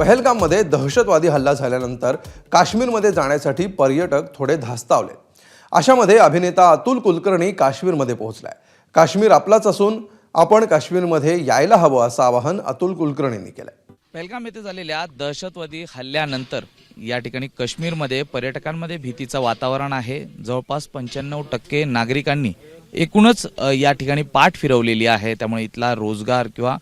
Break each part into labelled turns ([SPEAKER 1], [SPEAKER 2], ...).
[SPEAKER 1] पहलगाममध्ये दहशतवादी हल्ला झाल्यानंतर काश्मीरमध्ये जाण्यासाठी पर्यटक थोडे धास्तावले. अशामध्ये अभिनेता अतुल कुलकर्णी काश्मीरमध्ये पोहोचलाय. काश्मीर आपलाच असून आपण काश्मीरमध्ये यायला हवं असं आवाहन अतुल कुलकर्णींनी केलंय.
[SPEAKER 2] पहलगाम येथे झालेल्या दहशतवादी हल्ल्यानंतर या ठिकाणी काश्मीरमध्ये पर्यटकांमध्ये भीतीचं वातावरण आहे. जवळपास 95% नागरिकांनी एकूणच या ठिकाणी पाठ फिरवलेली आहे. त्यामुळे इथला रोजगार किंवा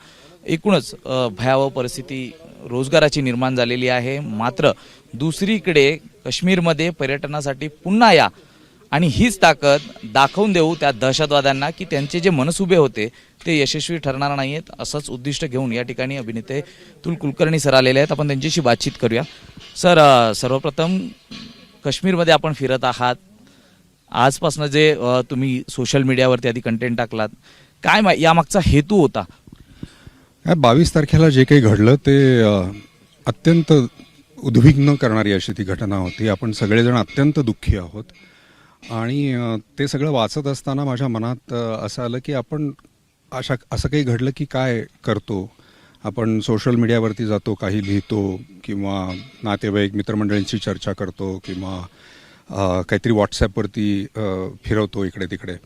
[SPEAKER 2] एकूणच भयावह परिस्थिती रोजगाराची निर्माण झालेली आहे. मात्र दुसरीकडे काश्मीरमध्ये पर्यटनासाठी पुन्हा या आणि हीच ताकद दाखवून देऊ त्या दहशतवाद्यांना की त्यांचे जे मनसुबे होते ते यशस्वी ठरणार नाहीत. असंच उद्दिष्ट घेऊन या ठिकाणी अभिनेते अतुल कुलकर्णी सर आलेले आहेत. आपण त्यांच्याशी बातचीत करूया. सर, सर्वप्रथम काश्मीरमध्ये आपण फिरत आहात. आजपासून जे तुम्ही सोशल मीडियावरती आधी कंटेंट टाकलात, काय यामागचा हेतू होता?
[SPEAKER 3] 22 तारखेला जे काही घडलं ते अत्यंत उद्विग्न करणारी अशी ती घटना होती. आपण सगळेजण अत्यंत दुःखी आहोत आणि ते सगळं वाचत असताना माझ्या मनात असं आलं की आपण असं काही घडलं की काय करतो. आपण सोशल मीडियावरती जातो, काही लिहितो किंवा नातेवाईक मित्रमंडळींची चर्चा करतो किंवा काहीतरी व्हॉट्सॲपवरती फिरवतो इकडे तिकडे.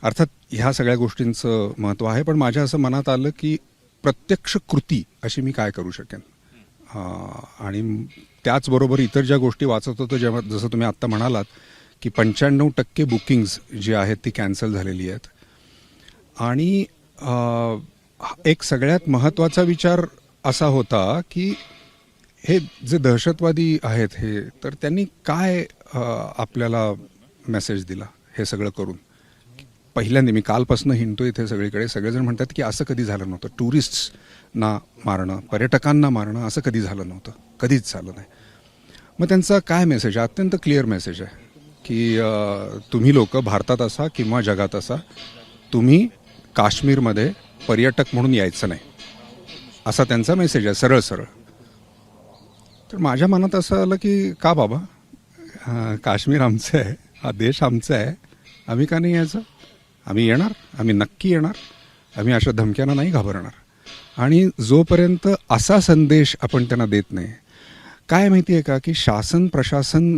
[SPEAKER 3] अर्थात ह्या सगळ्या गोष्टींचं महत्त्व आहे, पण माझ्या असं मनात आलं की प्रत्यक्ष कृती अशी मी काय करू शकेन. आणि त्याचबरोबर इतर ज्या गोष्टी वाचत होतो, जेव्हा जसं तुम्ही आत्ता म्हणालात की 95% बुकिंग्स जी आहेत ती कॅन्सल झालेली आहेत. आणि एक सगळ्यात महत्त्वाचा विचार असा होता की हे जे दहशतवादी आहेत हे तर त्यांनी काय आपल्याला मेसेज दिला हे सगळं करून. पहिल्यांदा मी कालपासून हिंडतो इथे सगळीकडे, सगळेजण म्हणतात की असं कधी झालं नव्हतं. टुरिस्ट्सना मारणं, पर्यटकांना मारणं असं कधी झालं नव्हतं, कधीच झालं नाही. मग त्यांचा काय मेसेज आहे? अत्यंत क्लिअर मेसेज आहे की तुम्ही लोक भारतात असा किंवा जगात असा, तुम्ही काश्मीरमध्ये पर्यटक म्हणून यायचं नाही, असा त्यांचा मेसेज आहे, सरळ सरळ. तर माझ्या मनात असं आलं की का बाबा, काश्मीर आमचं आहे, हा देश आमचा आहे, आम्ही का नाही यायचं? आम्ही येणार, आम्ही नक्की येणार, आम्ही अशा धमक्यांना नाही घाबरणार. आणि जोपर्यंत असा संदेश आपण त्यांना देत नाही, काय माहिती आहे का की शासन प्रशासन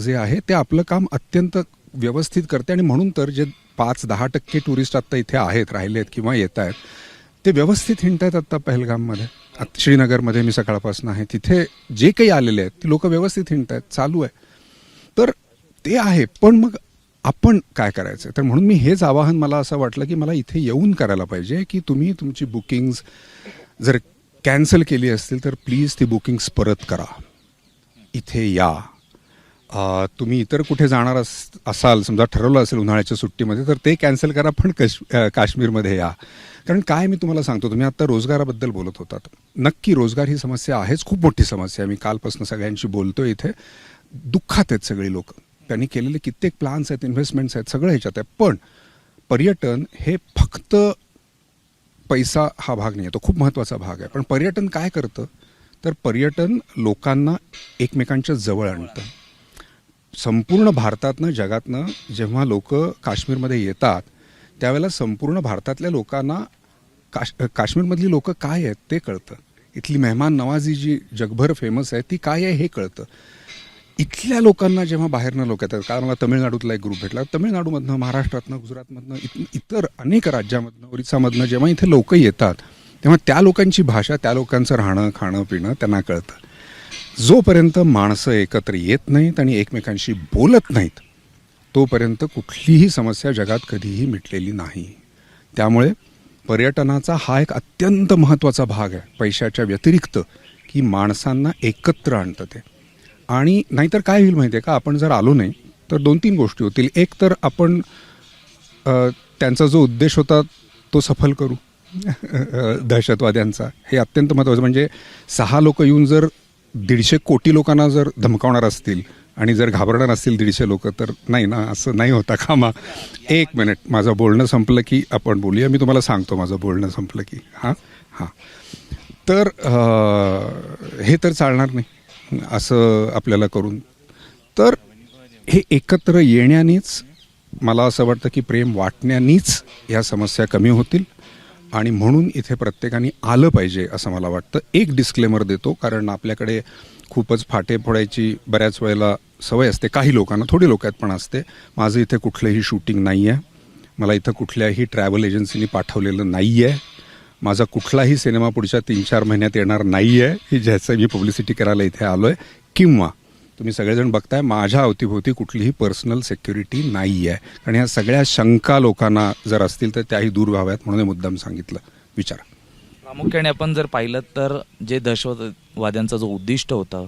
[SPEAKER 3] जे आहे ते आपलं काम अत्यंत व्यवस्थित करते. आणि म्हणून तर जे 5-10% टुरिस्ट आत्ता इथे आहेत, राहिले आहेत किंवा येत आहेत, ते व्यवस्थित हिंडत आहेत. आत्ता पहलगाममध्ये, श्रीनगरमध्ये मी सकाळपासून आहे, तिथे जे काही आलेले आहेत ती लोक व्यवस्थित हिंडत आहेत, चालू आहे. तर ते आहे. पण मग आपण काय करायचं? तर म्हणून मी हेच आवाहन, मला असं वाटलं की मला इथे येऊन करायला पाहिजे की तुम्ही तुमची बुकिंग्स जर कॅन्सल केली असतील तर प्लीज ती बुकिंग्स परत करा, इथे या. तुम्ही इतर कुठे जाणार असाल, समजा ठरवलं असेल उन्हाळ्याच्या सुट्टीमध्ये, तर ते कॅन्सल करा, पण काश्मीरमध्ये या. कारण काय मी तुम्हाला सांगतो, तुम्ही आत्ता रोजगाराबद्दल बोलत होतात. नक्की रोजगार ही समस्या आहेच, खूप मोठी समस्या आहे. मी कालपासून सगळ्यांशी बोलतो इथे, दुःखात आहेत सगळी लोक. त्यांनी केलेले कित्येक प्लॅन्स आहेत, इन्व्हेस्टमेंट्स आहेत, सगळं ह्याच्यात आहे. पण पर्यटन हे फक्त पैसा हा भाग नाही आहे, तो खूप महत्त्वाचा भाग आहे. पण पर्यटन काय करतं, तर पर्यटन लोकांना एकमेकांच्या जवळ आणतं. संपूर्ण भारतातनं, जगातनं जेव्हा लोक काश्मीरमध्ये येतात त्यावेळेला संपूर्ण भारतातल्या लोकांना काश्मीरमधली लोक काय आहेत ते कळतं. इथली मेहमान नवाजी जी जगभर फेमस आहे ती काय आहे हे कळतं. इथल्या लोकांना जेव्हा बाहेरनं लोक येतात, कारण मला तमिळनाडूतला एक ग्रुप भेटला, तमिळनाडूमधनं, महाराष्ट्रातनं, गुजरातमधनं, इतर अनेक राज्यामधनं, ओरिसामधनं जेव्हा इथे लोक येतात तेव्हा त्या लोकांची भाषा, त्या लोकांचं राहणं, खाणं, पिणं त्यांना कळतं. जोपर्यंत माणसं एकत्र येत नाहीत आणि एकमेकांशी बोलत नाहीत तोपर्यंत कुठलीही समस्या जगात कधीही मिटलेली नाही. त्यामुळे पर्यटनाचा हा एक अत्यंत महत्त्वाचा भाग आहे, पैशाच्या व्यतिरिक्त, की माणसांना एकत्र आणतं ते. आणि नाहीतर काय होईल माहिती आहे का, आपण जर आलो नाही तर 2-3 गोष्टी होतील. एक तर आपण त्यांचा जो उद्देश होता तो सफल करू दहशतवाद्यांचा, हे अत्यंत महत्त्वाचं. म्हणजे 6 लोक येऊन जर 150 कोटी लोकांना जर धमकावणार असतील आणि जर घाबरणार असतील 150 लोक, तर नाही ना, असं नाही होता कामा. 1 मिनिट, माझं बोलणं संपलं की आपण बोलूया. मी तुम्हाला सांगतो माझं बोलणं संपलं की. हां. तर हे तर चालणार नाही असं आपल्याला करून. तर हे एकत्र येण्यानेच, मला असं वाटतं की प्रेम वाटण्यानीच या समस्या कमी होतील. आणि म्हणून इथे प्रत्येकाने आलं पाहिजे असं मला वाटतं. एक डिस्क्लेमर देतो, कारण आपल्याकडे खूपच फाटे फोडायची बऱ्याच वेळेला सवय असते, काही लोकांना, थोडी लोकात पण असते. माझं इथे कुठलंही शूटिंग नाही आहे, मला इथं कुठल्याही ट्रॅव्हल एजन्सीनी पाठवलेलं नाही आहे, माझा कुठलाही सिनेमा पुढच्या 3-4 महिन्यात येणार नाही आहे की ज्याचं मी पब्लिसिटी करायला इथे आलो आहे, किंवा तुम्ही सगळेजण बघताय माझ्या अवतीभोवती कुठलीही पर्सनल सिक्युरिटी नाही आहे. कारण ह्या सगळ्या शंका लोकांना जर असतील तर त्याही दूर व्हाव्यात म्हणून हे मुद्दाम सांगितलं. विचारा.
[SPEAKER 2] प्रामुख्याने आपण जर पाहिलं तर जे दहशतवाद्यांचा जो उद्दिष्ट होता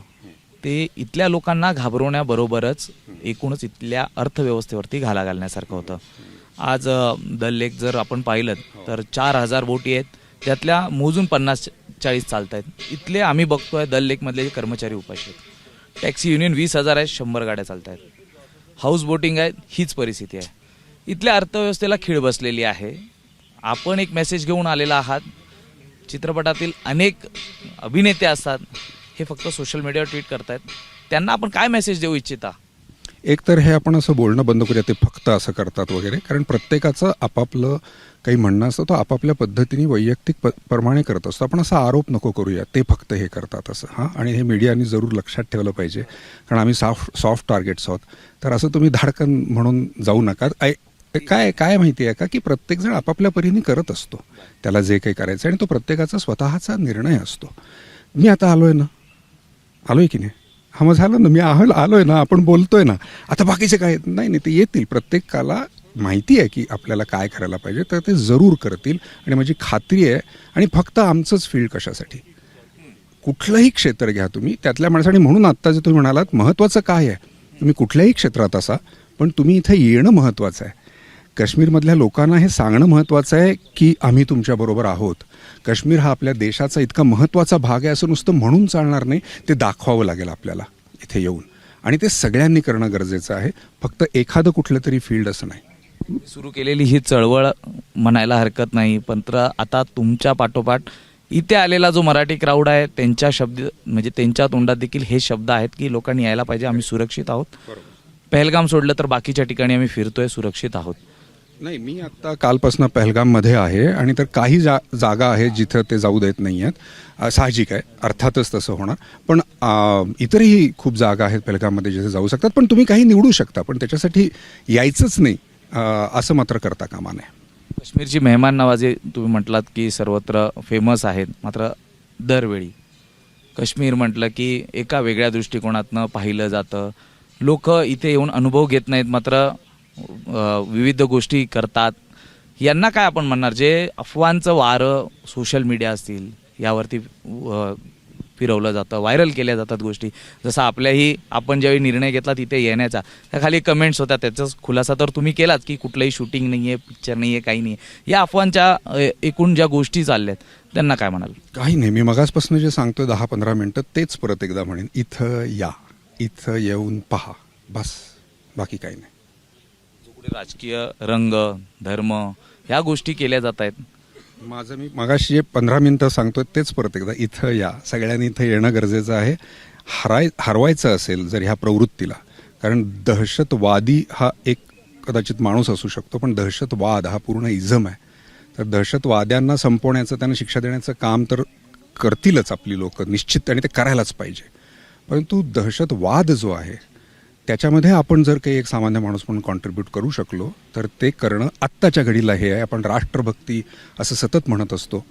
[SPEAKER 2] ते इथल्या लोकांना घाबरवण्याबरोबरच एकूणच इथल्या अर्थव्यवस्थेवरती घाला घालण्यासारखं होतं. आज दल लेक जर आपण पाहिलं तर 4,000 बोटी आहेत, त्यातल्या मोजून 50-40 चालत आहेत. इथले आम्ही बघतोय दल लेकमधले कर्मचारी उपाशी आहेत. टॅक्सी युनियन 20,000 आहे, 100 गाड्या चालत आहेत. हाऊस बोटिंग आहे, हीच परिस्थिती आहे. इथल्या अर्थव्यवस्थेला खीळ बसलेली आहे. आपण एक मेसेज घेऊन आलेला आहात. चित्रपटातील अनेक अभिनेते असतात, हे फक्त सोशल मीडियावर ट्विट करतायत. त्यांना आपण काय मेसेज देऊ इच्छिता?
[SPEAKER 3] एक तर हे आपण असं बोलणं बंद करूया, ते फक्त असं करतात वगैरे, कारण प्रत्येकाचं आपापलं काही म्हणणं असतं, तो आपापल्या पद्धतीने वैयक्तिक प्रमाणे करत असतो. आपण असा आरोप नको करूया ते फक्त हे करतात असं. हां, आणि हे मीडियाने जरूर लक्षात ठेवलं पाहिजे, कारण आम्ही सॉफ्ट टार्गेट्स आहोत. तर असं तुम्ही धाडकन म्हणून जाऊ नका. काय माहिती आहे का, की प्रत्येकजण आपापल्या परीने करत असतो त्याला जे काही करायचं, आणि तो प्रत्येकाचा स्वतःचा निर्णय असतो. मी आता आलोय की नाही, हा मग झालं ना, मी आलोय ना, आपण बोलतोय ना, आता बाकीचे काय नाही ते येतील. प्रत्येकाला माहिती आहे की आपल्याला काय करायला पाहिजे, तर ते जरूर करतील. आणि माझी खात्री आहे. आणि फक्त आमचंच फील्ड कशासाठी, कुठलंही क्षेत्र घ्या तुम्ही, त्यातल्या माणसाने, म्हणून आत्ता जे तुम्ही म्हणालात महत्त्वाचं काय आहे, तुम्ही कुठल्याही क्षेत्रात असा, पण तुम्ही इथं येणं महत्त्वाचं आहे. काश्मीरमधल्या लोकांना हे सांगणं महत्त्वाचं आहे की आम्ही तुमच्याबरोबर आहोत. काश्मीर हा आपल्या देशाचा इतका महत्त्वाचा भाग आहे असं नुसतं म्हणून चालणार नाही, ते दाखवावं लागेल आपल्याला इथे येऊन. आणि ते सगळ्यांनी करणं गरजेचं आहे, फक्त एखादं कुठलं तरी फील्ड असं नाही.
[SPEAKER 2] सुरू केलेली ही चळवळ म्हणायला हरकत नाही, पण आता तुमच्या पाठोपाठ इथे आलेला जो मराठी क्राऊड आहे म्हणजे त्यांच्या तोंडात देखील हे शब्द आहेत की लोकांनी यायला पाहिजे, आम्ही सुरक्षित आहोत. पहलगाम सोडलं तर बाकीच्या ठिकाणी आम्ही फिरतोय, सुरक्षित आहोत.
[SPEAKER 3] नाही, मी आत्ता कालपासून पहलगाममध्ये आहे, आणि तर काही जागा आहेत जिथं ते जाऊ देत नाही आहेत. साहजिक आहे, अर्थातच तसं होणार. पण इतरही खूप जागा आहेत पहलगाममध्ये जिथे जाऊ शकतात. पण तुम्ही काही निवडू शकता, पण त्याच्यासाठी यायचंच नाही असं मात्र करता कामा नये.
[SPEAKER 2] काश्मीरची मेहमान नवाजी तुम्ही म्हटलात की सर्वत्र फेमस आहेत, मात्र दरवेळी काश्मीर म्हटलं की एका वेगळ्या दृष्टिकोनातनं पाहिलं जातं. लोक इथे येऊन अनुभव घेत नाहीत, मात्र विविध गोष्टी करतात. यांना काय आपण म्हणणार, जे अफवांचं वारं सोशल मीडिया असतील यावरती फिरवलं जातं, व्हायरल केल्या जातात गोष्टी. जसं आपण ज्यावेळी निर्णय घेतला तिथे येण्याचा, त्या खाली कमेंट्स होत्या, त्याचाच खुलासा तर तुम्ही केलाच की कुठलंही शूटिंग नाही आहे, पिक्चर नाही आहे, काही नाही आहे. या अफवांच्या एकूण ज्या गोष्टी चालल्यात त्यांना काय म्हणाल?
[SPEAKER 3] काही नाही, मी मगाचपासून जे सांगतोय 10-15 मिनटं तेच परत एकदा म्हणेन. इथं या, इथं येऊन पहा, बस, बाकी काही नाही.
[SPEAKER 2] राजकीय रंग, धर्म ह्या गोष्टी केल्या जात आहेत.
[SPEAKER 3] माझं मी मगाशी जे 15 मिनटं सांगतोय तेच परत एकदा, इथं या, सगळ्यांनी इथं येणं गरजेचं आहे. हरवायचं असेल जर ह्या प्रवृत्तीला, कारण दहशतवादी हा एक कदाचित माणूस असू शकतो, पण दहशतवाद हा पूर्ण इझम आहे. तर दहशतवाद्यांना संपवण्याचं, त्यांना शिक्षा देण्याचं काम तर करतीलच आपली लोक निश्चित, आणि ते करायलाच पाहिजे. परंतु दहशतवाद जो आहे त्याच्यामध्ये आपण जर काही एक सामान्य माणूस म्हणून कॉन्ट्रीब्यूट करू शकलो तर ते करणं आत्ताच्या घडीला हे आहे. आपण राष्ट्रभक्ती असं सतत म्हणत असतो,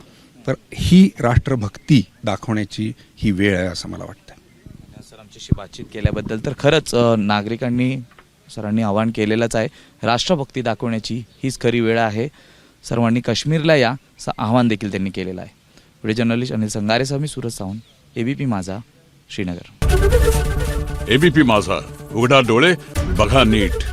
[SPEAKER 3] तर ही राष्ट्रभक्ती दाखवण्याची ही वेळ आहे असं मला वाटतं.
[SPEAKER 2] सर, आमच्याशी बातचीत केल्याबद्दल. तर खरंच नागरिकांनी, सरांनी आवाहन केलेलंच आहे, राष्ट्रभक्ती दाखवण्याची हीच खरी वेळ आहे. सर्वांनी काश्मीरला या असं आवाहन देखील त्यांनी केलेलं आहे. व्हिडिओ जर्नलिस्ट अनिल संगारेसह मी सूरज सावंत, एबीपी माझा, श्रीनगर.
[SPEAKER 4] एबीपी माझा, उघडा डोळे बघा नीट.